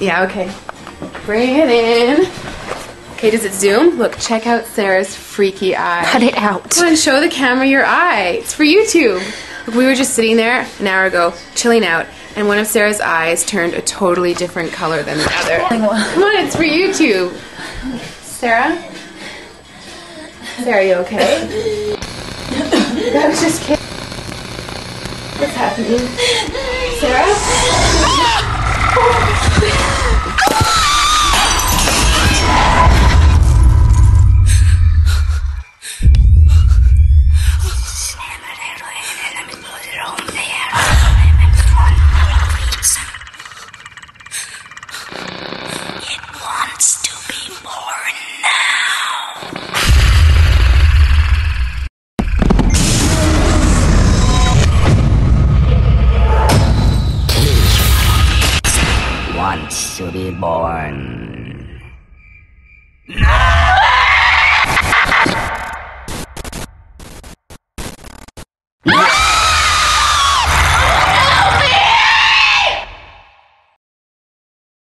Yeah, okay. Bring it in. Okay, does it zoom? Look, check out Sarah's freaky eye. Cut it out. Come on, show the camera your eye. It's for YouTube. Look, we were just sitting there an hour ago, chilling out, and one of Sarah's eyes turned a totally different color than the other. Come on, it's for YouTube. Sarah? Sarah, you okay? I was just kidding. What's happening? Sarah? It wants to be born now. Wants to be born